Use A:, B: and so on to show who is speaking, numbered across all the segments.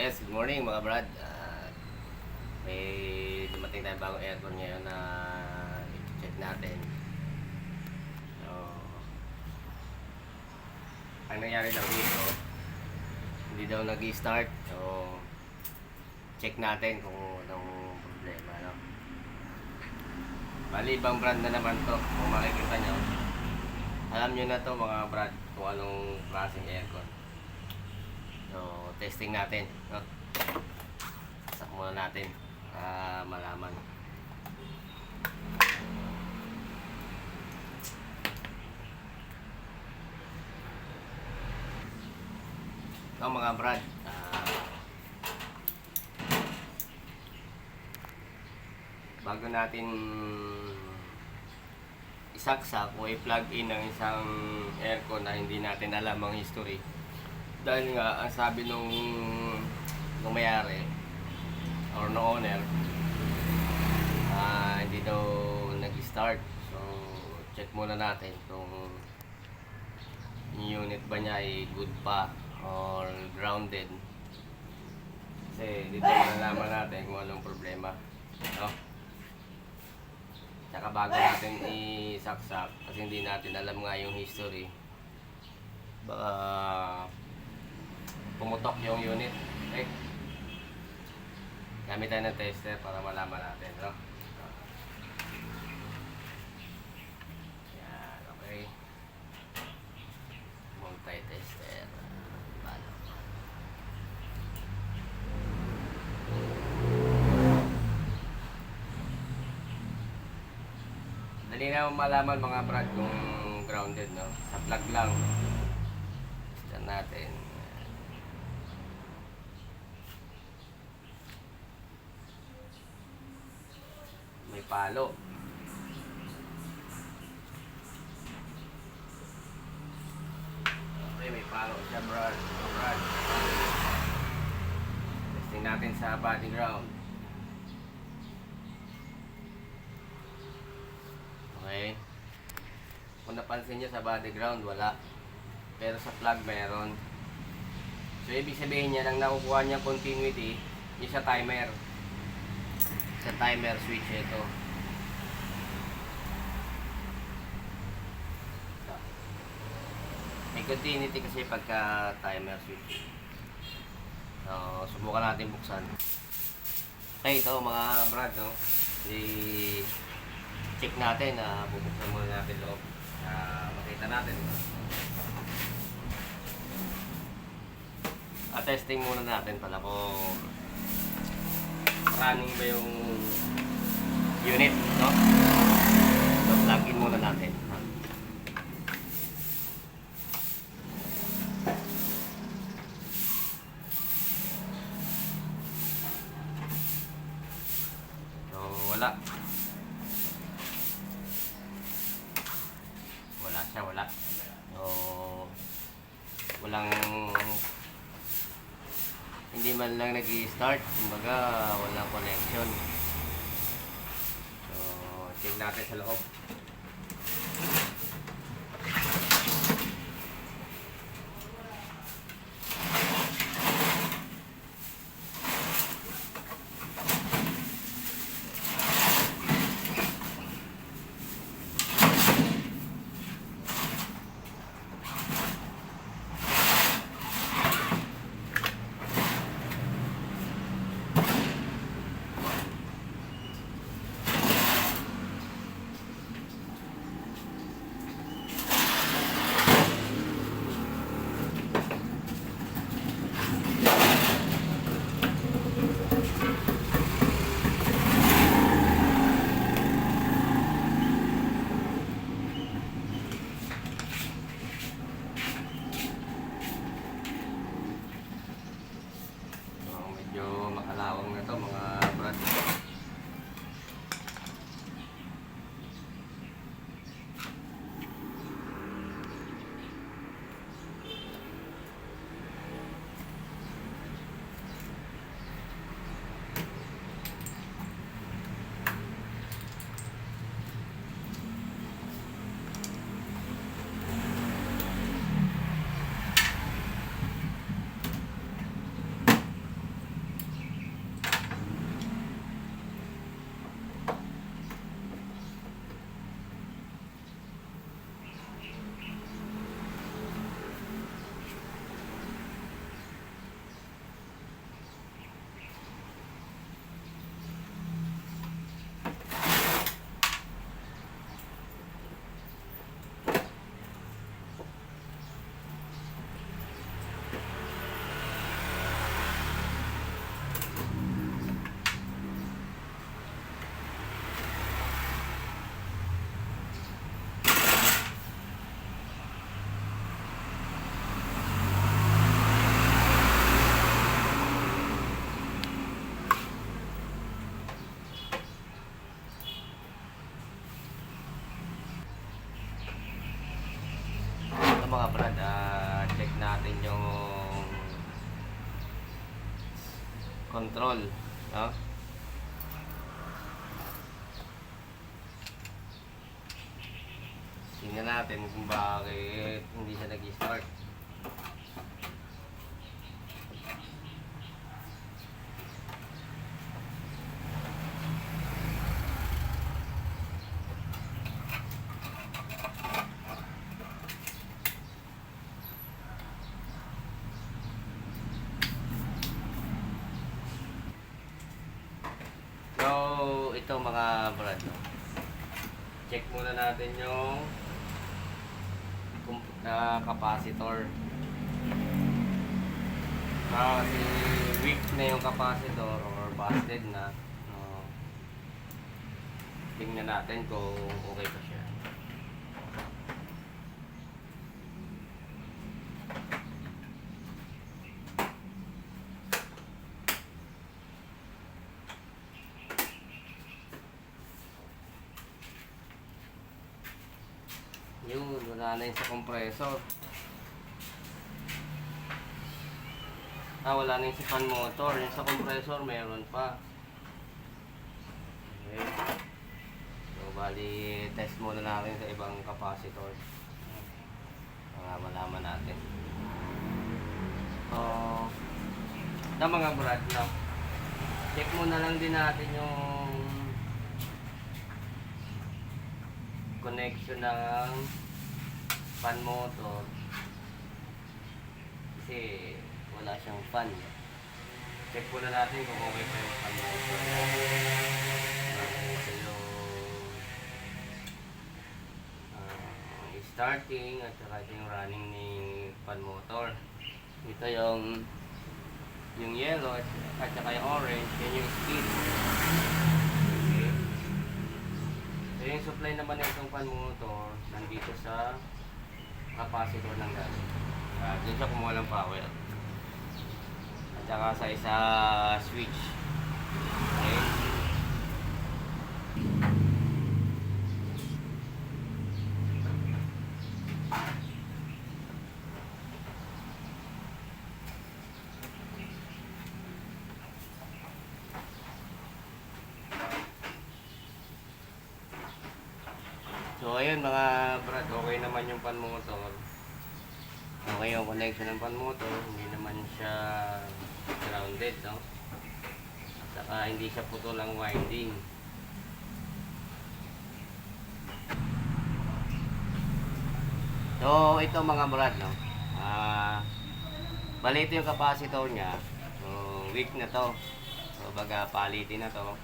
A: Yes, good morning mga brad. May dumating tayong bagong aircon ngayon na i-check natin. So, ang nangyari daw dito, hindi daw nag-i-start. So, check natin kung anong problema. No? Bali, ibang brand na naman to. Kung makikita nyo, alam nyo na to mga brad kung anong klaseng aircon. So, testing natin. No? Sak muna natin malaman. Ito mga brad, bago natin isaksak o i-plug in ng isang aircon na hindi natin alam ang history, dahil nga ang sabi nung may-ari or no owner, hindi daw nag-start. So check muna natin kung yung unit ba niya ay good pa or grounded, kasi dito malalaman natin kung anong problema, no? Tsaka bago natin isaksak, kasi hindi natin alam nga yung history, baka pumutok yung unit. Okay, gamit tayo ng tester para malaman natin, no? Yan, okay. Multi-tester. Dali na malaman mga brad kung grounded, no? Sa plug lang. Test natin. May palo. Okay, may palo siya brad. Testing natin sa body ground. Okay. Kung napansin nyo sa body ground, wala. Pero sa plug meron. So ibig sabihin niya, nang nakukuha niya continuity, yung sa timer. Sa timer switch ito. May continuity kasi pagka timer switch. So subukan natin buksan. Okay, ito mga brad, no? Check natin na bubuksan muna natin loob. Makita natin. Testing muna natin pala kung running ba yung unit, no? So plug in muna natin. So wala. Wala. So, walang, hindi man lang nag-i-start, kumbaga walang connection. So, check natin sa loob. control, no? Tingnan natin kung bakit hindi siya nag-start. So, ito mga brad, no? Check muna natin yung capacitor. Kasi weak na yung capacitor or busted na. No? Tingnan natin kung okay pa siya. Yun, wala na yun sa compressor. Wala na yun sa fan motor. Yung sa compressor, mayroon pa. Okay. So, bali, test muna natin sa ibang capacitor. Para malaman natin. So, na mga brad, no? Check muna lang din natin yung connection ng fan motor kasi wala siyang fan. Check muna natin kung okay pa yung fan motor. Ito yung starting at saka ito yung running ni fan motor. Ito yung yellow at saka yung orange, yun yung speed. So yung supply naman ng itong fan motor nandito sa capacitor ng gas. Diyan siya kumuha ng power. At saka sa isa switch. Okay. So ayun mga brad, okay naman yung fan motor. Okay yung connection ng fan motor, hindi naman siya grounded, no? At saka hindi siya putol ang winding. So ito mga brad, no? Bali ito yung capacitor niya. So weak na to. So baga palitin na to.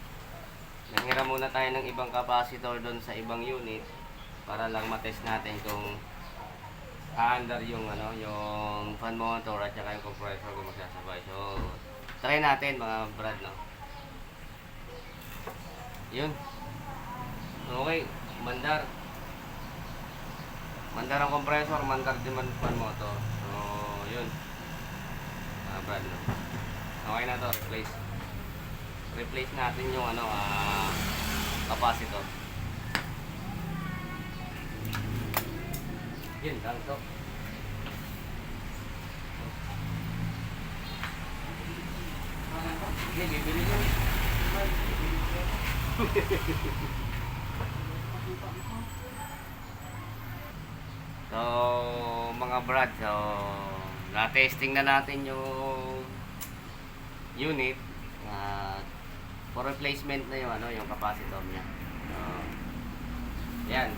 A: Nanghiram muna tayo ng ibang capacitor doon sa ibang unit para lang matest natin kung aandar yung yung fan motor at saka yung compressor kung magsasabay. So try natin mga brad, no. Yun. Okay, mandar ang compressor, mandar din man fan motor. So yun mga brad, no. Okay na to, replace natin yung capacitor. Yun lang to. Hindi, bibili nyo. So, mga brad, so na-testing na natin yung unit. For replacement na yung capacitor niya. So, yan.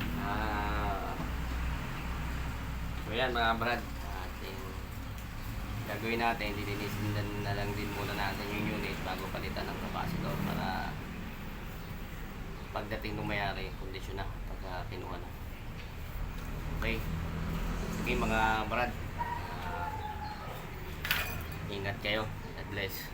A: So yan mga brad, ating gagawin natin, dilinisin na lang din muna natin yung unit bago palitan ng capacitor para pagdating ng mayari, kondisyon na pagka kinuha na. Okay. Sige mga brad, ingat kayo. God bless.